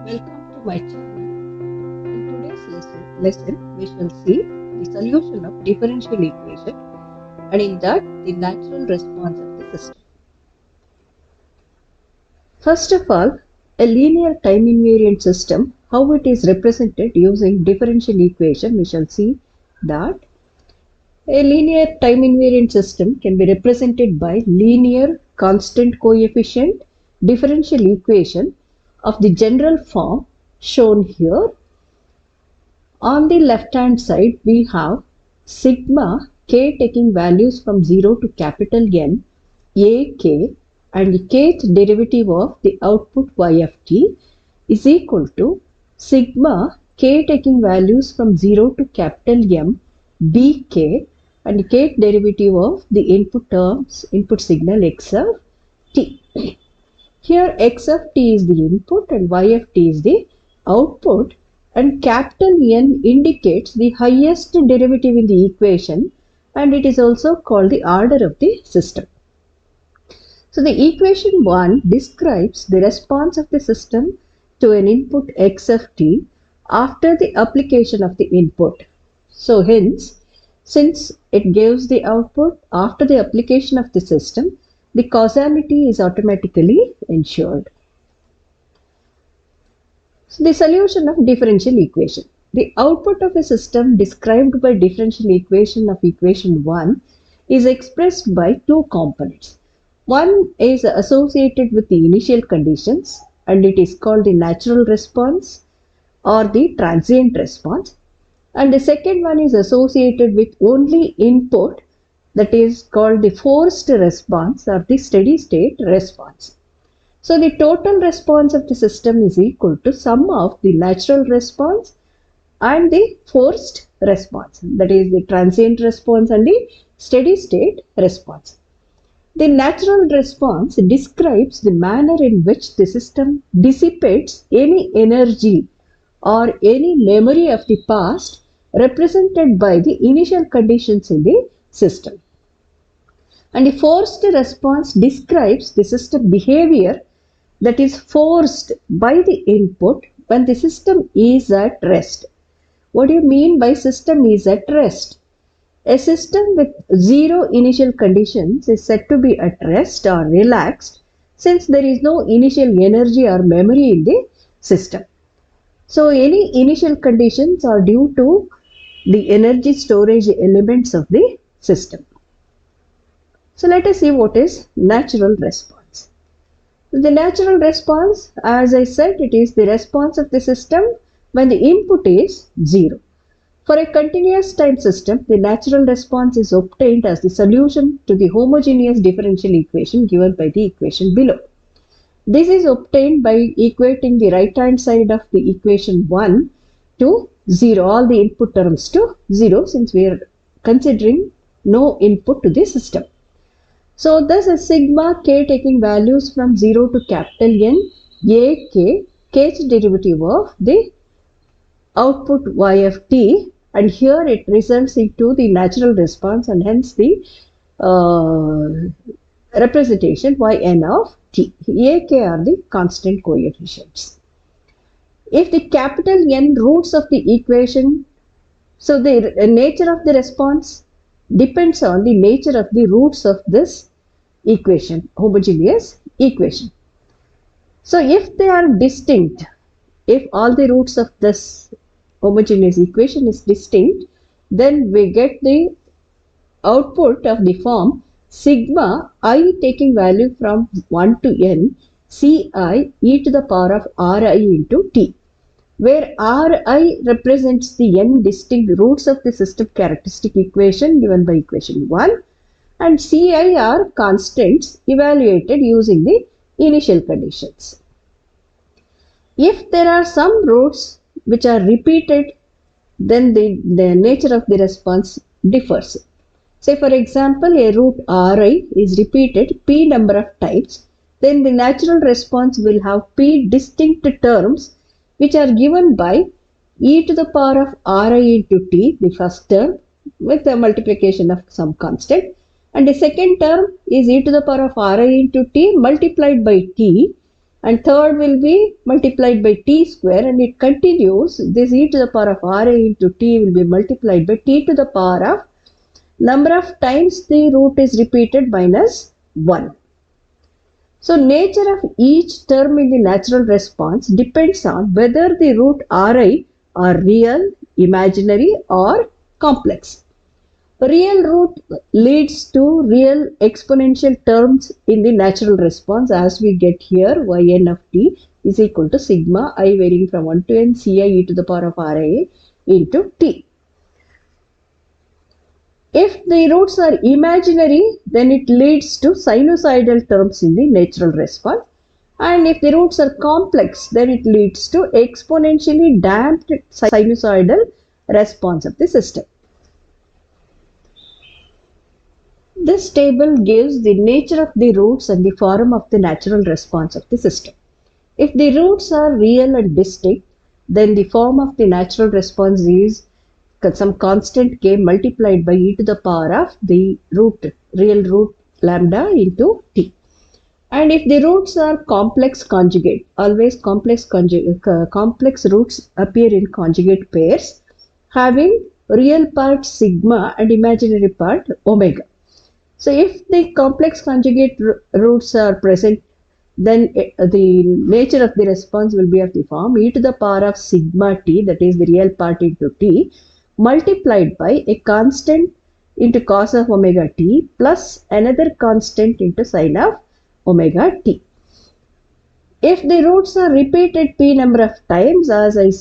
Welcome to my channel. In today's lesson, we shall see the solution of differential equation and in that the natural response of the system. First of all, a linear time invariant system, how it is represented using differential equation, we shall see that a linear time invariant system can be represented by linear constant coefficient differential equation of the general form shown here. On the left hand side, we have sigma k taking values from 0 to capital N, a k, and the kth derivative of the output y of t is equal to sigma k taking values from 0 to capital M, b k, and the kth derivative of the input signal x of t. Here x of t is the input and y of t is the output, and capital N indicates the highest derivative in the equation, and it is also called the order of the system. So the equation 1 describes the response of the system to an input x of t after the application of the input. So hence, since it gives the output after the application of the system, the causality is automatically ensured. So the solution of differential equation. The output of a system described by differential equation of equation 1 is expressed by two components. One is associated with the initial conditions and it is called the natural response or the transient response, and the second one is associated with only input, that is called the forced response or the steady state response. So the total response of the system is equal to sum of the natural response and the forced response, that is the transient response and the steady state response. The natural response describes the manner in which the system dissipates any energy or any memory of the past represented by the initial conditions in the system. And the forced response describes the system behavior that is forced by the input when the system is at rest. What do you mean by system is at rest? A system with zero initial conditions is said to be at rest or relaxed since there is no initial energy or memory in the system. So any initial conditions are due to the energy storage elements of the system. So let us see what is natural response. The natural response, as I said, it is the response of the system when the input is 0. For a continuous time system, the natural response is obtained as the solution to the homogeneous differential equation given by the equation below. This is obtained by equating the right hand side of the equation 1 to 0, all the input terms to 0 since we are considering no input to the system. So thus a sigma k taking values from 0 to capital N, a k, kth derivative of the output y of t, and here it results into the natural response and hence the representation yn of t. A, k are the constant coefficients. If the capital N roots of the equation, so the nature of the response depends on the nature of the roots of this equation, homogeneous equation. So if they are distinct, if all the roots of this homogeneous equation is distinct, then we get the output of the form sigma I taking value from 1 to n ci e to the power of ri into t, where ri represents the n distinct roots of the system characteristic equation given by equation 1 and ci are constants evaluated using the initial conditions. If there are some roots which are repeated, then the nature of the response differs. Say for example, a root ri is repeated p number of times, then the natural response will have p distinct terms which are given by e to the power of ri into t, the first term, with the multiplication of some constant, and the second term is e to the power of ri into t multiplied by t, and third will be multiplied by t square, and it continues. This e to the power of Ra into t will be multiplied by t to the power of number of times the root is repeated minus 1. So nature of each term in the natural response depends on whether the root Ri are real, imaginary or complex. Real root leads to real exponential terms in the natural response, as we get here yn of t is equal to sigma I varying from 1 to n ci e to the power of Ra into t. If the roots are imaginary, then it leads to sinusoidal terms in the natural response. And if the roots are complex, then it leads to exponentially damped sinusoidal response of the system. This table gives the nature of the roots and the form of the natural response of the system. If the roots are real and distinct, then the form of the natural response is some constant k multiplied by e to the power of the real root lambda into t. And if the roots are complex conjugate, always complex roots appear in conjugate pairs having real part sigma and imaginary part omega. So if the complex conjugate roots are present, then the nature of the response will be of the form e to the power of sigma t, that is the real part into t, multiplied by a constant into cos of omega t plus another constant into sin of omega t. If the roots are repeated p number of times, as I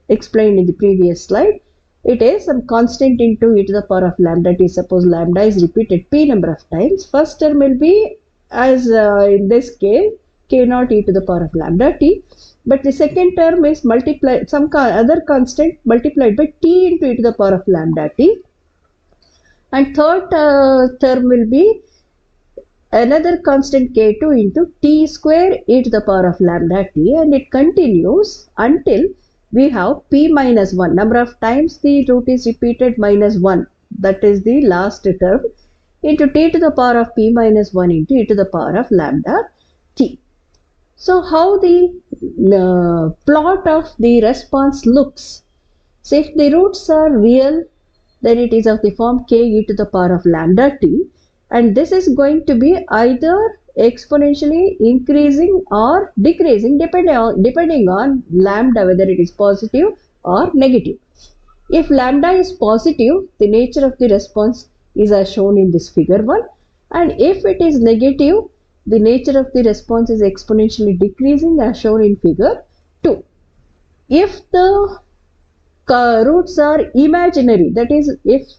explained in the previous slide, it is some constant into e to the power of lambda t. Suppose lambda is repeated p number of times. First term will be, as in this case, k naught e to the power of lambda t. But the second term is multiplied, some other constant multiplied by t into e to the power of lambda t. And third term will be another constant k2 into t square e to the power of lambda t. And it continues until we have p minus 1, number of times the root is repeated minus 1, that is the last term, into t to the power of p minus 1 into e to the power of lambda t. So how the plot of the response looks? So if the roots are real, then it is of the form k e to the power of lambda t, and this is going to be either exponentially increasing or decreasing depending on lambda, whether it is positive or negative. If lambda is positive, the nature of the response is as shown in this figure 1, and if it is negative, the nature of the response is exponentially decreasing as shown in figure 2. If the roots are imaginary, that is, if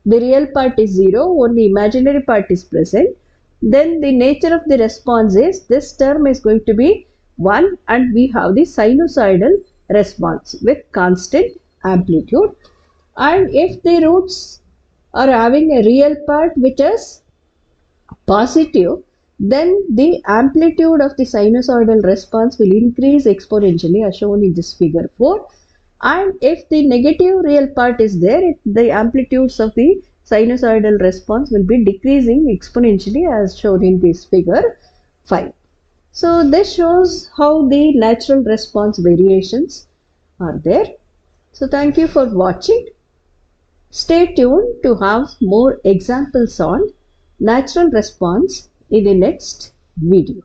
the real part is 0, only imaginary part is present, then the nature of the response is this term is going to be 1, and we have the sinusoidal response with constant amplitude. And if the roots are having a real part which is positive, then the amplitude of the sinusoidal response will increase exponentially as shown in this figure 4. And if the negative real part is there, the amplitudes of the sinusoidal response will be decreasing exponentially as shown in this figure 5. So this shows how the natural response variations are there. So thank you for watching. Stay tuned to have more examples on natural response in the next video.